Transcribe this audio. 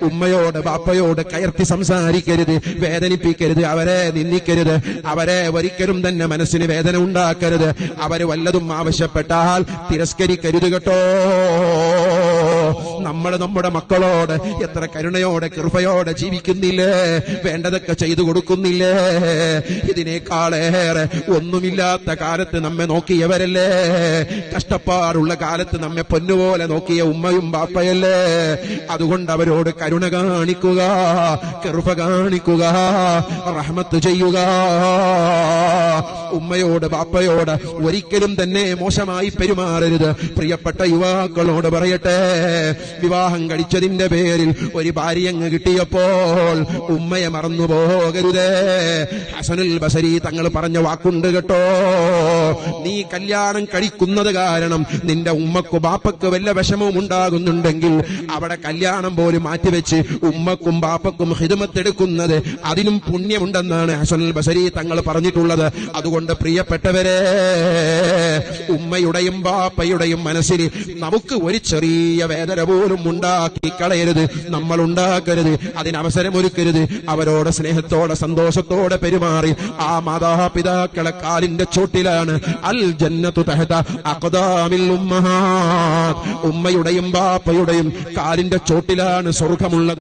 ഉമ്മയോട് ബാപ്പയോട് കയർത്തി സംസാരിക്കരുത്, വേദനിപ്പിക്കരുത്, അവരെ നിന്ദിക്കരുത്, അവരെ ഒരിക്കലും തന്നെ മനസ്സിന് വേദന ഉണ്ടാക്കരുത്. അവര് വല്ലതും ആവശ്യപ്പെട്ടാൽ തിരസ്കരിക്കരുത് കേട്ടോ. നമ്മൾ നമ്മുടെ മക്കളോട് എത്ര കരുണയോടെ കൃപയോടെ ജീവിക്കുന്നില്ലേ, വേണ്ടതൊക്കെ ചെയ്തു കൊടുക്കുന്നില്ലേ? ഇതിനേക്കാളേറെ ഒന്നുമില്ലാത്ത കാലത്ത് നമ്മെ നോക്കിയവരല്ലേ, കഷ്ടപ്പാടുള്ള കാലത്ത് നമ്മെ പൊന്നുപോലെ നോക്കിയ ഉമ്മയും ബാപ്പയല്ലേ. അതുകൊണ്ട് അവരോട് കരുണ കാണിക്കുക, കൃപ കാണിക്കുക, റഹ്മത്ത് ചെയ്യുക. ഉമ്മയോട് ബാപ്പയോട് ഒരിക്കലും തന്നെ മോശമായി പെരുമാറരുത്. പ്രിയപ്പെട്ട യുവാക്കളോട് പറയട്ടെ, വിവാഹം കഴിച്ചതിന്റെ പേരിൽ ഒരു ഭാര്യയങ്ങ് കിട്ടിയപ്പോൾ ഉമ്മയെ മറന്നു പോകരുതേ. ഹസനുൽ ബസരി തങ്ങൾ പറഞ്ഞ വാക്കുണ്ട് കേട്ടോ, നീ കല്യാണം കഴിക്കുന്നത് കാരണം നിന്റെ ഉമ്മക്കു ബാപ്പക്ക് വല്ല വിഷമവും ഉണ്ടാകുന്നുണ്ടെങ്കിൽ അവിടെ കല്യാണം പോലും മാറ്റിവെച്ച് ഉമ്മക്കും ബാപ്പക്കും ഖിദ്മത്തെടുക്കുന്നത് അതിനും പുണ്യമുണ്ടെന്നാണ് ഹസനുൽ ബസരി തങ്ങൾ പറഞ്ഞിട്ടുള്ളത്. അതുകൊണ്ട് പ്രിയപ്പെട്ടവരെ, ഉമ്മയുടെയും ബാപ്പയുടെയും മനസ്സിൽ നമുക്ക് ഒരു ചെറിയ വേദന പോലും ഉണ്ടാക്കി കളയരുത്, നമ്മൾ ഉണ്ടാക്കരുത്, അതിനവസരമൊരുക്കരുത്. അവരോട് സ്നേഹത്തോടെ സന്തോഷത്തോടെ പെരുമാറി ആ മാതാപിതാക്കളെ കാലിന്റെ ചോട്ടിലാണ് അൽ ജന്നത്തു തഹത അഖ്ദാമിൽ ഉമ്മഹാത്ത്, ഉമ്മയുടെയും ബാപ്പയുടെയും കാലിന്റെ ചോട്ടിലാണ് സ്വർഗ്ഗമുള്ളത്.